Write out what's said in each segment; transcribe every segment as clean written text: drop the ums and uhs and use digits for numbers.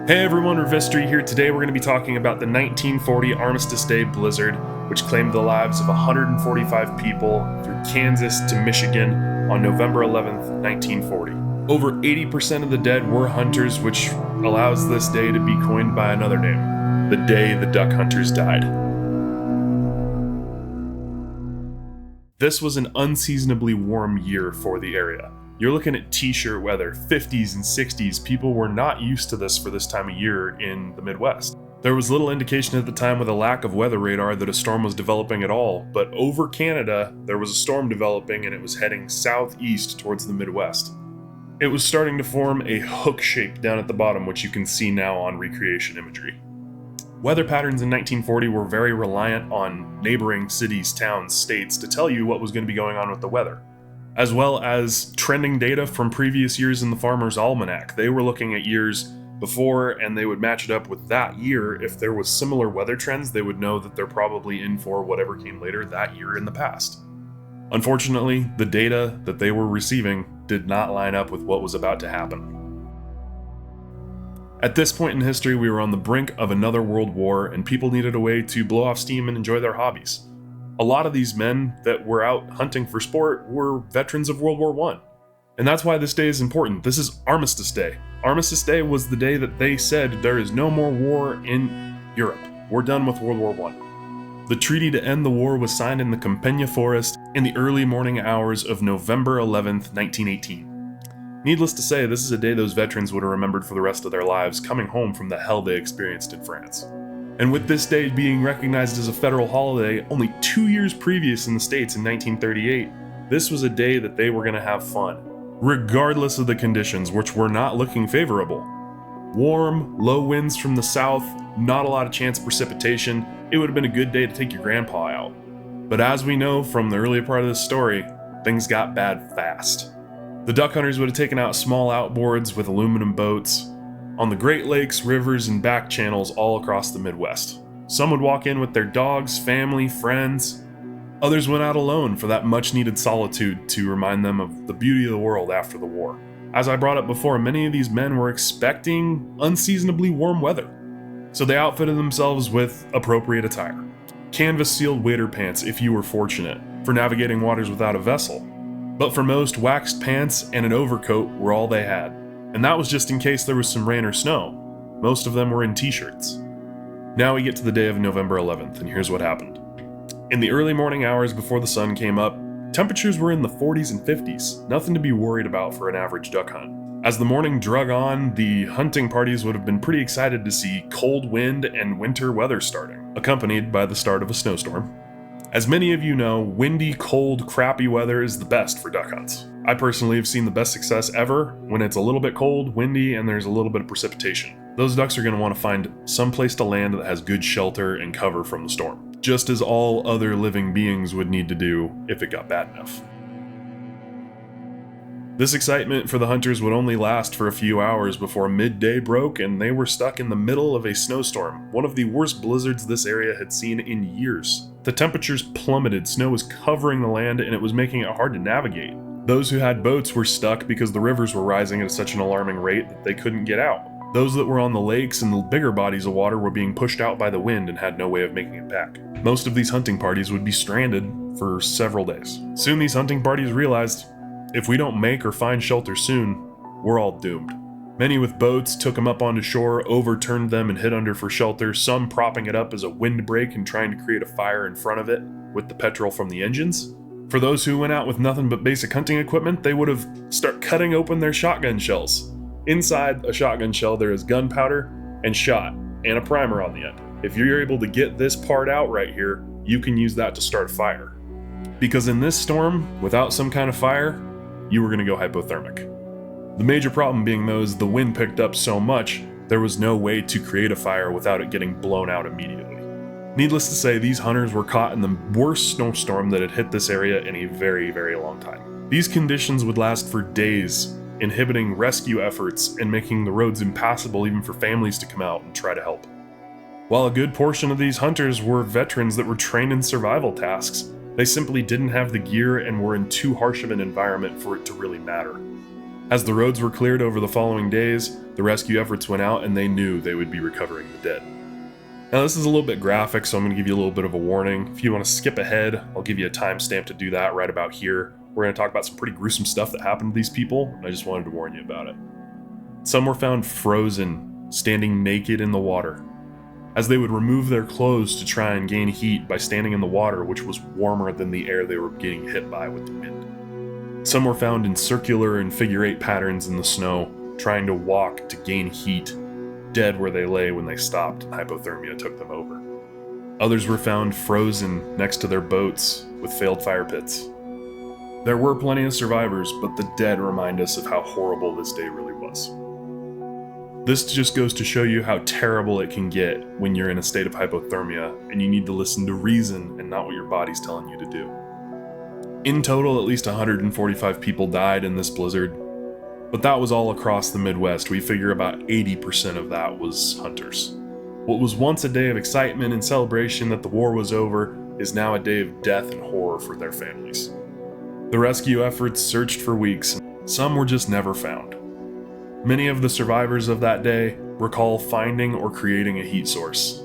Hey everyone, Revistry here. Today we're going to be talking about the 1940 Armistice Day blizzard, which claimed the lives of 145 people through Kansas to Michigan on November 11th, 1940. Over 80% of the dead were hunters, which allows this day to be coined by another name, the day the duck hunters died. This was an unseasonably warm year for the area. You're looking at t-shirt weather, 50s and 60s. People were not used to this for this time of year in the Midwest. There was little indication at the time with a lack of weather radar that a storm was developing at all, but over Canada, there was a storm developing and it was heading southeast towards the Midwest. It was starting to form a hook shape down at the bottom, which you can see now on recreation imagery. Weather patterns in 1940 were very reliant on neighboring cities, towns, states to tell you what was going to be going on with the weather, as well as trending data from previous years in the Farmer's Almanac. They were looking at years before and they would match it up with that year. If there was similar weather trends, they would know that they're probably in for whatever came later that year in the past. Unfortunately, the data that they were receiving did not line up with what was about to happen. At this point in history, we were on the brink of another world war and people needed a way to blow off steam and enjoy their hobbies. A lot of these men that were out hunting for sport were veterans of World War I. And that's why this day is important. This is Armistice Day. Armistice Day was the day that they said there is no more war in Europe. We're done with World War I. The treaty to end the war was signed in the Compiègne Forest in the early morning hours of November 11th, 1918. Needless to say, this is a day those veterans would have remembered for the rest of their lives, coming home from the hell they experienced in France. And with this day being recognized as a federal holiday only 2 years previous in the States in 1938, this was a day that they were going to have fun, regardless of the conditions, which were not looking favorable. Warm, low winds from the south, not a lot of chance of precipitation. It would have been a good day to take your grandpa out. But as we know from the earlier part of this story, things got bad fast. The duck hunters would have taken out small outboards with aluminum boats on the Great Lakes, rivers, and back channels all across the Midwest. Some would walk in with their dogs, family, friends. Others went out alone for that much-needed solitude to remind them of the beauty of the world after the war. As I brought up before, many of these men were expecting unseasonably warm weather, so they outfitted themselves with appropriate attire. Canvas-sealed wader pants, if you were fortunate, for navigating waters without a vessel. But for most, waxed pants and an overcoat were all they had. And that was just in case there was some rain or snow. Most of them were in t-shirts. Now we get to the day of November 11th, and here's what happened. In the early morning hours before the sun came up, temperatures were in the 40s and 50s, nothing to be worried about for an average duck hunt. As the morning drug on, the hunting parties would have been pretty excited to see cold wind and winter weather starting, accompanied by the start of a snowstorm. As many of you know, windy, cold, crappy weather is the best for duck hunts. I personally have seen the best success ever when it's a little bit cold, windy, and there's a little bit of precipitation. Those ducks are going to want to find some place to land that has good shelter and cover from the storm, just as all other living beings would need to do if it got bad enough. This excitement for the hunters would only last for a few hours before midday broke and they were stuck in the middle of a snowstorm, one of the worst blizzards this area had seen in years. The temperatures plummeted, snow was covering the land and it was making it hard to navigate. Those who had boats were stuck because the rivers were rising at such an alarming rate that they couldn't get out. Those that were on the lakes and the bigger bodies of water were being pushed out by the wind and had no way of making it back. Most of these hunting parties would be stranded for several days. Soon these hunting parties realized, if we don't make or find shelter soon, we're all doomed. Many with boats took them up onto shore, overturned them and hid under for shelter, some propping it up as a windbreak and trying to create a fire in front of it with the petrol from the engines. For those who went out with nothing but basic hunting equipment, they would have started cutting open their shotgun shells. Inside a shotgun shell, there is gunpowder and shot and a primer on the end. If you're able to get this part out right here, you can use that to start a fire. Because in this storm, without some kind of fire, you were going to go hypothermic. The major problem being though is the wind picked up so much, there was no way to create a fire without it getting blown out immediately. Needless to say, these hunters were caught in the worst snowstorm that had hit this area in a very, very long time. These conditions would last for days, inhibiting rescue efforts and making the roads impassable even for families to come out and try to help. While a good portion of these hunters were veterans that were trained in survival tasks, they simply didn't have the gear and were in too harsh of an environment for it to really matter. As the roads were cleared over the following days, The rescue efforts went out and they knew they would be recovering the dead. Now this is a little bit graphic, so I'm going to give you a little bit of a warning. If you want to skip ahead, I'll give you a timestamp to do that right about here. We're going to talk about some pretty gruesome stuff that happened to these people, and I just wanted to warn you about it. Some were found frozen, standing naked in the water, as they would remove their clothes to try and gain heat by standing in the water, which was warmer than the air they were getting hit by with the wind. Some were found in circular and figure eight patterns in the snow, trying to walk to gain heat, dead where they lay when they stopped and hypothermia took them over. Others were found frozen next to their boats with failed fire pits. There were plenty of survivors, but the dead remind us of how horrible this day really was. This just goes to show you how terrible it can get when you're in a state of hypothermia and you need to listen to reason and not what your body's telling you to do. In total, at least 145 people died in this blizzard, but that was all across the Midwest. We figure about 80% of that was hunters. What was once a day of excitement and celebration that the war was over is now a day of death and horror for their families. The rescue efforts searched for weeks, and some were just never found. Many of the survivors of that day recall finding or creating a heat source.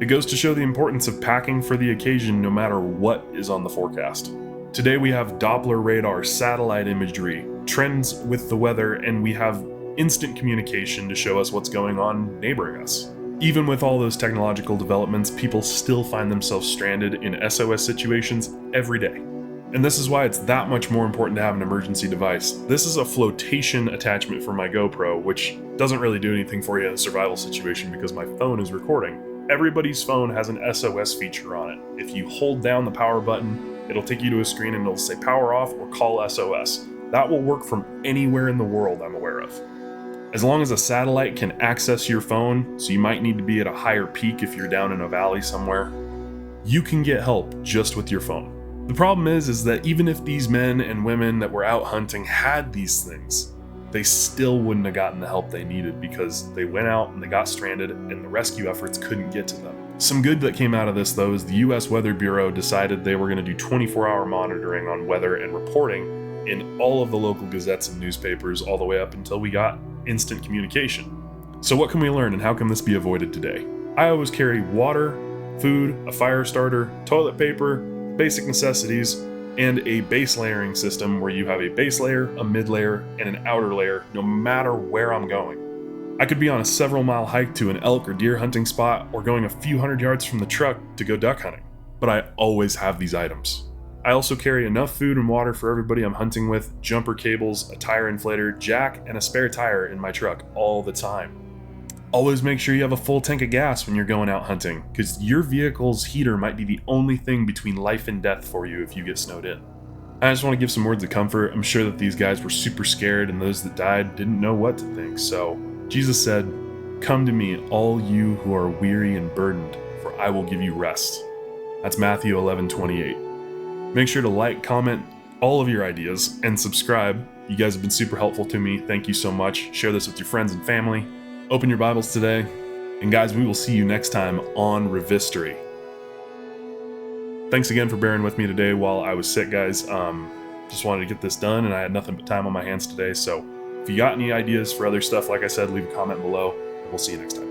It goes to show the importance of packing for the occasion no matter what is on the forecast. Today we have Doppler radar, satellite imagery, trends with the weather, and we have instant communication to show us what's going on neighboring us. Even with all those technological developments, people still find themselves stranded in SOS situations every day. And this is why it's that much more important to have an emergency device. This is a flotation attachment for my GoPro, which doesn't really do anything for you in a survival situation because my phone is recording. Everybody's phone has an SOS feature on it. If you hold down the power button, it'll take you to a screen and it'll say power off or call SOS. That will work from anywhere in the world I'm aware of. As long as a satellite can access your phone, so you might need to be at a higher peak if you're down in a valley somewhere, you can get help just with your phone. The problem is that even if these men and women that were out hunting had these things, they still wouldn't have gotten the help they needed because they went out and they got stranded and the rescue efforts couldn't get to them. Some good that came out of this, though, is the U.S. Weather Bureau decided they were going to do 24-hour monitoring on weather and reporting in all of the local gazettes and newspapers all the way up until we got instant communication. So what can we learn and how can this be avoided today? I always carry water, food, a fire starter, toilet paper, basic necessities, and a base layering system where you have a base layer, a mid layer, and an outer layer no matter where I'm going. I could be on a several mile hike to an elk or deer hunting spot or going a few hundred yards from the truck to go duck hunting, but I always have these items. I also carry enough food and water for everybody I'm hunting with, jumper cables, a tire inflator, jack, and a spare tire in my truck all the time. Always make sure you have a full tank of gas when you're going out hunting, because your vehicle's heater might be the only thing between life and death for you if you get snowed in. I just want to give some words of comfort. I'm sure that these guys were super scared and those that died didn't know what to think. So Jesus said, "Come to me, all you who are weary and burdened, for I will give you rest." That's Matthew 11:28. Make sure to like, comment all of your ideas, and subscribe. You guys have been super helpful to me. Thank you so much. Share this with your friends and family. Open your Bibles today. And guys, we will see you next time on Revistory. Thanks again for bearing with me today while I was sick, guys. Just wanted to get this done, and I had nothing but time on my hands today. So if you got any ideas for other stuff, like I said, leave a comment below. We'll see you next time.